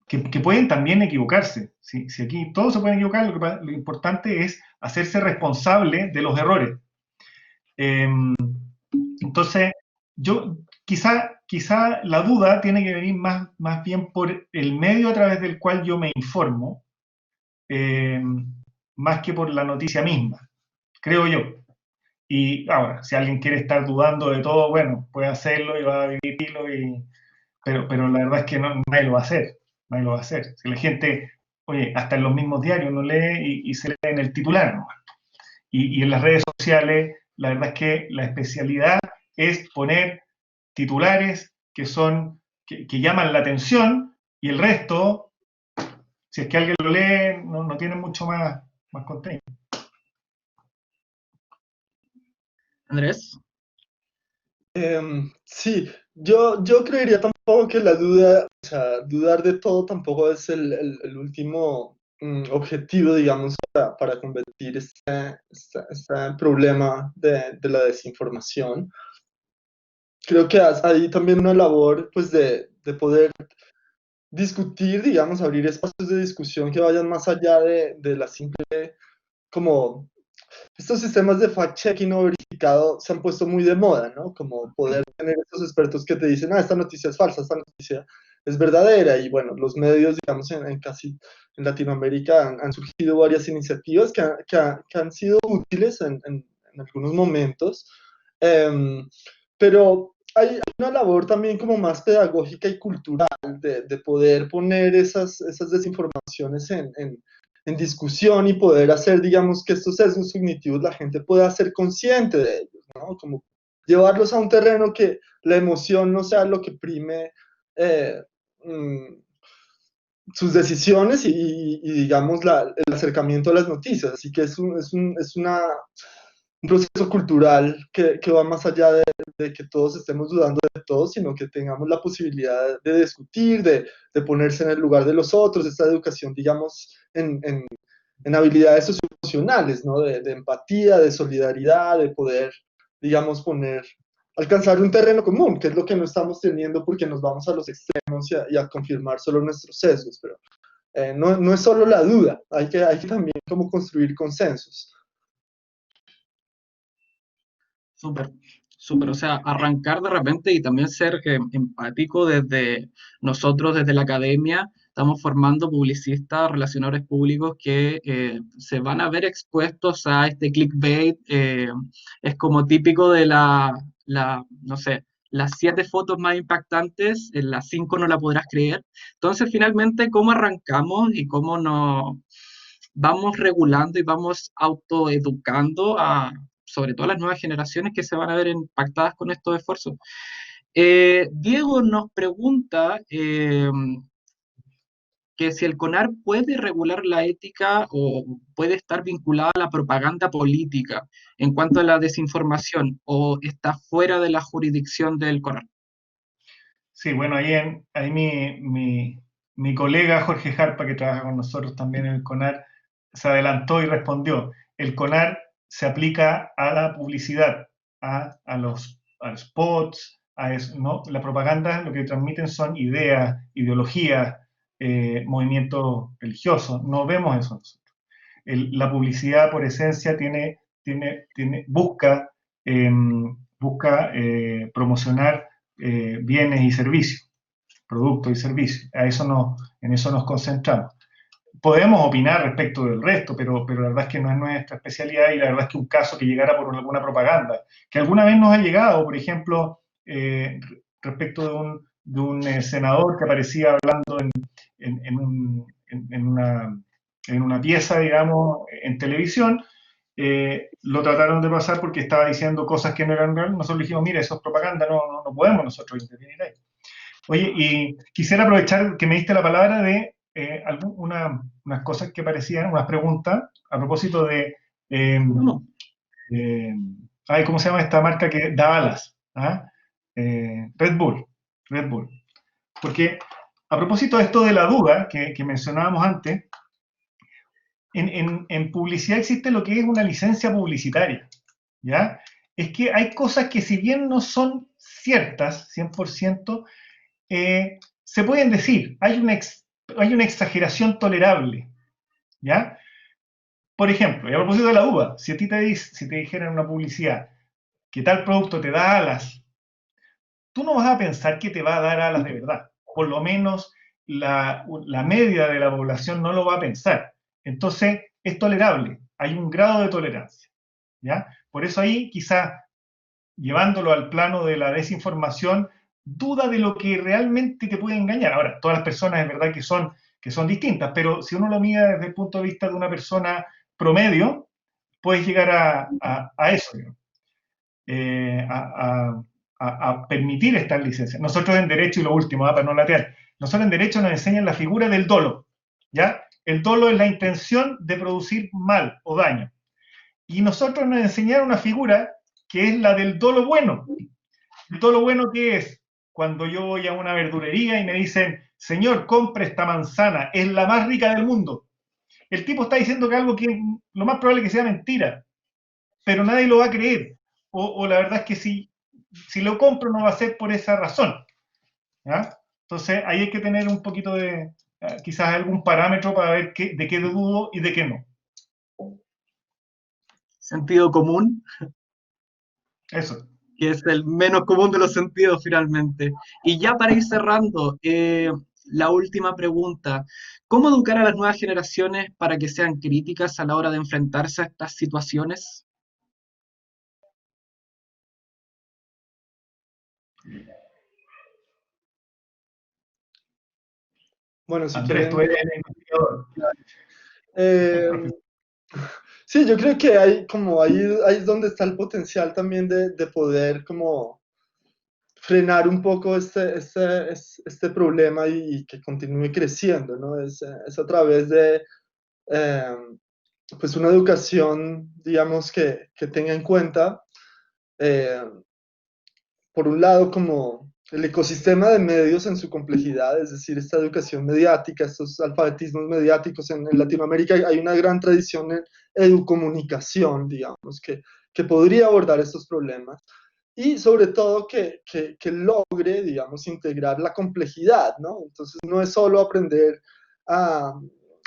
que pueden también equivocarse. Si aquí todos se pueden equivocar, lo importante es hacerse responsable de los errores. Entonces, yo quizá la duda tiene que venir más bien por el medio a través del cual yo me informo, más que por la noticia misma, creo yo. Y ahora, si alguien quiere estar dudando de todo, bueno, puede hacerlo y va a vivirlo, pero la verdad es que nadie lo va a hacer, nadie lo va a hacer. Si la gente, oye, hasta en los mismos diarios uno lee y se lee en el titular, ¿no? Y en las redes sociales, la verdad es que la especialidad es poner titulares que llaman la atención y el resto, si es que alguien lo lee, no tiene mucho más contenido. Andrés. Sí, yo creería tampoco que la duda, o sea, dudar de todo tampoco es el último objetivo, digamos, para combatir este problema de la desinformación. Creo que hay también una labor, pues, de poder discutir, digamos, abrir espacios de discusión que vayan más allá de la simple, como estos sistemas de fact-checking no verificado se han puesto muy de moda, ¿no? Como poder tener estos expertos que te dicen, esta noticia es falsa, esta noticia es verdadera. Y bueno, los medios, digamos, casi en Latinoamérica han surgido varias iniciativas que han sido útiles en algunos momentos. Pero hay una labor también como más pedagógica y cultural de poder poner esas desinformaciones en discusión y poder hacer, digamos, que estos sesgos cognitivos la gente pueda ser consciente de ellos, ¿no? Como llevarlos a un terreno que la emoción no sea lo que prime sus decisiones y digamos, el acercamiento a las noticias. Así que es un proceso cultural que va más allá de que todos estemos dudando de todo, sino que tengamos la posibilidad de discutir, de ponerse en el lugar de los otros, esta educación, digamos, en habilidades socioemocionales, ¿no? De empatía, de solidaridad, de poder, digamos, alcanzar un terreno común, que es lo que no estamos teniendo porque nos vamos a los extremos y a confirmar solo nuestros sesgos, pero no es solo la duda, hay que también como construir consensos. Súper, súper, o sea, arrancar de repente y también ser empático desde nosotros, desde la academia, estamos formando publicistas, relacionadores públicos que se van a ver expuestos a este clickbait, es como típico de no sé, las 7 fotos más impactantes, en las 5 no la podrás creer. Entonces, finalmente, ¿cómo arrancamos y cómo nos vamos regulando y vamos autoeducando a, sobre todo a las nuevas generaciones que se van a ver impactadas con estos esfuerzos? Diego nos pregunta que si el CONAR puede regular la ética o puede estar vinculada a la propaganda política en cuanto a la desinformación o está fuera de la jurisdicción del CONAR. Sí, bueno, ahí mi colega Jorge Jarpa, que trabaja con nosotros también en el CONAR, se adelantó y respondió. El CONAR se aplica a la publicidad, a los spots, a eso, ¿no? La propaganda lo que transmiten son ideas, ideologías, movimientos religiosos. No vemos eso nosotros. La publicidad, por esencia, busca promocionar bienes y servicios, productos y servicios. En eso nos concentramos. Podemos opinar respecto del resto, pero la verdad es que no es nuestra especialidad y la verdad es que un caso que llegara por alguna propaganda, que alguna vez nos ha llegado, por ejemplo, respecto de un senador que aparecía hablando en una pieza, digamos, en televisión, lo trataron de pasar porque estaba diciendo cosas que no eran reales. Nosotros le dijimos, mire, eso es propaganda, no podemos nosotros intervenir ahí. Oye, y quisiera aprovechar que me diste la palabra de unas cosas que parecían, unas preguntas, a propósito de, ¿cómo se llama esta marca que da alas? ¿Ah? Red Bull. Porque a propósito de esto de la duda que mencionábamos antes, en publicidad existe lo que es una licencia publicitaria, ¿ya? Es que hay cosas que si bien no son ciertas, 100%, se pueden decir, hay una exageración tolerable, ¿ya? Por ejemplo, y a propósito de la duda, si te dijeran en una publicidad que tal producto te da alas, tú no vas a pensar que te va a dar alas de verdad. Por lo menos la media de la población no lo va a pensar. Entonces, es tolerable. Hay un grado de tolerancia, ¿ya? Por eso ahí, quizá, llevándolo al plano de la desinformación, duda de lo que realmente te puede engañar. Ahora, todas las personas es verdad que son distintas, pero si uno lo mira desde el punto de vista de una persona promedio, puedes llegar a eso, ¿no? A permitir estas licencias. Nosotros en Derecho, y lo último, para no latear, nosotros en Derecho nos enseñan la figura del dolo, ¿ya? El dolo es la intención de producir mal o daño. Y nosotros nos enseñaron una figura que es la del dolo bueno. ¿El dolo bueno qué es? Cuando yo voy a una verdulería y me dicen, señor, compre esta manzana, es la más rica del mundo. El tipo está diciendo que algo que lo más probable es que sea mentira, pero nadie lo va a creer. O la verdad es que si lo compro no va a ser por esa razón, ¿ya? Entonces ahí hay que tener un poquito de, quizás algún parámetro para ver de qué dudo y de qué no. Sentido común. Eso. Que es el menos común de los sentidos finalmente. Y ya para ir cerrando, la última pregunta, ¿cómo educar a las nuevas generaciones para que sean críticas a la hora de enfrentarse a estas situaciones? Bueno, si Andrés, quieren... tú eres el investigador. Sí, yo creo que ahí es donde está el potencial también de poder como frenar un poco este problema y que continúe creciendo, ¿no? Es a través de pues una educación, digamos, que tenga en cuenta, eh, por un lado, como el ecosistema de medios en su complejidad, es decir, esta educación mediática, estos alfabetismos mediáticos en Latinoamérica, hay una gran tradición en educomunicación, digamos, que podría abordar estos problemas y sobre todo que logre, digamos, integrar la complejidad, ¿no? Entonces no es solo aprender a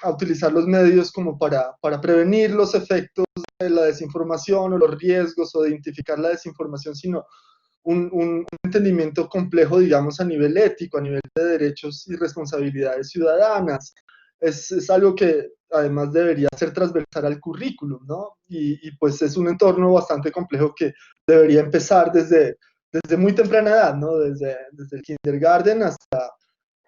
utilizar los medios como para prevenir los efectos la desinformación o los riesgos o de identificar la desinformación, sino un entendimiento complejo, digamos, a nivel ético, a nivel de derechos y responsabilidades ciudadanas. Es algo que además debería ser transversal al currículum, ¿no? Y pues es un entorno bastante complejo que debería empezar desde muy temprana edad, ¿no? Desde el kindergarten hasta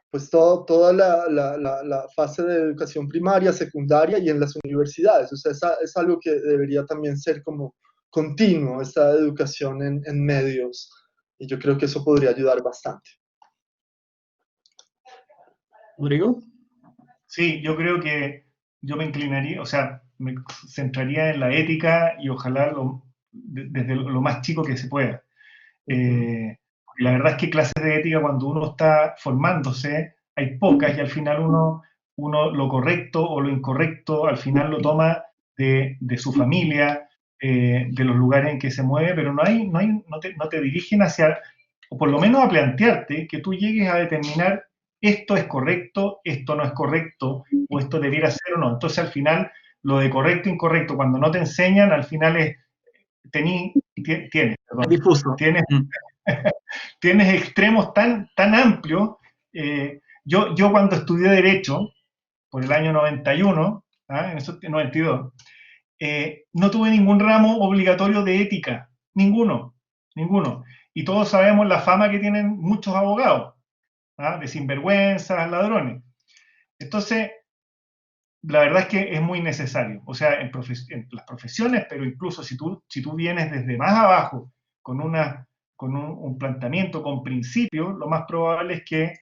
pues toda la fase de educación primaria, secundaria y en las universidades. O sea, es algo que debería también ser como continuo, esta educación en medios. Y yo creo que eso podría ayudar bastante. Rodrigo. Sí, yo creo que yo me inclinaría, o sea, me centraría en la ética y ojalá desde lo más chico que se pueda. La verdad es que clases de ética cuando uno está formándose hay pocas y al final uno lo correcto o lo incorrecto al final lo toma de su familia, de los lugares en que se mueve, pero no te dirigen hacia, o por lo menos a plantearte que tú llegues a determinar esto es correcto, esto no es correcto, o esto debiera ser o no. Entonces al final lo de correcto e incorrecto, cuando no te enseñan, al final es, Es difuso. Tienes extremos tan amplios. Yo cuando estudié Derecho, por el año 91, en eso 92, no tuve ningún ramo obligatorio de ética, ninguno. Y todos sabemos la fama que tienen muchos abogados, de sinvergüenzas, ladrones. Entonces, la verdad es que es muy necesario, o sea, en las profesiones, pero incluso si tú vienes desde más abajo con un planteamiento, con principios, lo más probable es que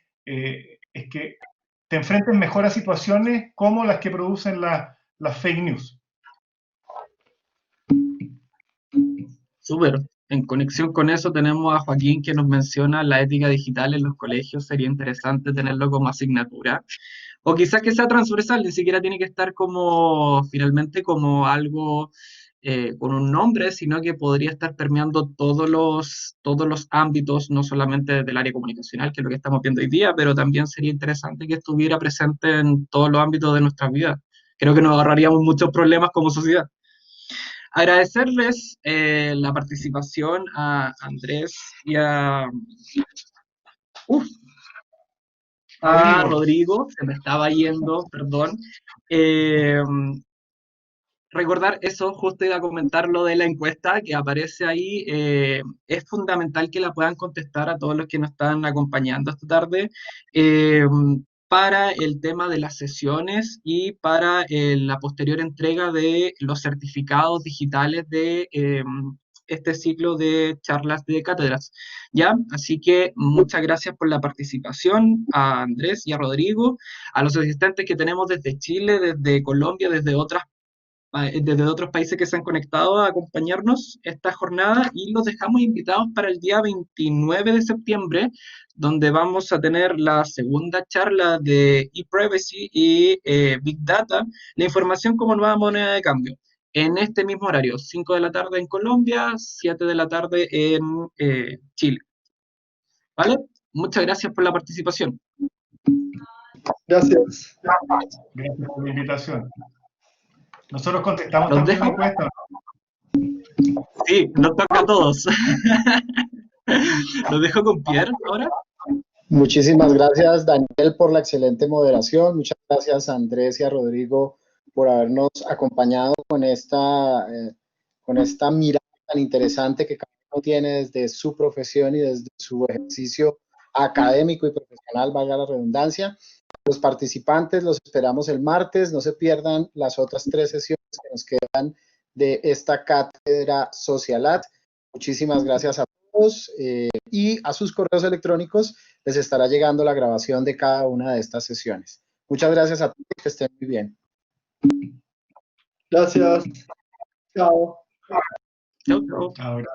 te enfrentes mejor a situaciones como las que producen las fake news. Súper. En conexión con eso tenemos a Joaquín que nos menciona la ética digital en los colegios. Sería interesante tenerlo como asignatura. O quizás que sea transversal, ni siquiera tiene que estar finalmente como algo con un nombre, sino que podría estar permeando todos los ámbitos, no solamente del área comunicacional, que es lo que estamos viendo hoy día, pero también sería interesante que estuviera presente en todos los ámbitos de nuestra vida. Creo que nos ahorraríamos muchos problemas como sociedad. Agradecerles la participación a Andrés y a Rodrigo, se me estaba yendo, perdón. Recordar eso, justo iba a comentar lo de la encuesta que aparece ahí. Es fundamental que la puedan contestar a todos los que nos están acompañando esta tarde. Para el tema de las sesiones y para la posterior entrega de los certificados digitales de este ciclo de charlas de cátedras. ¿Ya? Así que muchas gracias por la participación a Andrés y a Rodrigo, a los asistentes que tenemos desde Chile, desde Colombia, desde otros países que se han conectado a acompañarnos esta jornada, y los dejamos invitados para el día 29 de septiembre, donde vamos a tener la segunda charla de ePrivacy y Big Data, la información como nueva moneda de cambio, en este mismo horario, 5 de la tarde en Colombia, 7 de la tarde en Chile. ¿Vale? Muchas gracias por la participación. Gracias. Gracias por la invitación. Nosotros contestamos ¿Los también la dejo? encuesta. Sí, nos toca a todos. Los dejo con Pierre ahora. Muchísimas gracias, Daniel, por la excelente moderación. Muchas gracias a Andrés y a Rodrigo por habernos acompañado con esta mirada tan interesante que cada uno tiene desde su profesión y desde su ejercicio académico y profesional, valga la redundancia. Los participantes los esperamos el martes. No se pierdan las otras 3 sesiones que nos quedan de esta cátedra Socialat. Muchísimas gracias a todos y a sus correos electrónicos les estará llegando la grabación de cada una de estas sesiones. Muchas gracias a todos, que estén muy bien. Gracias. Chao. Chau, chau. Ahora.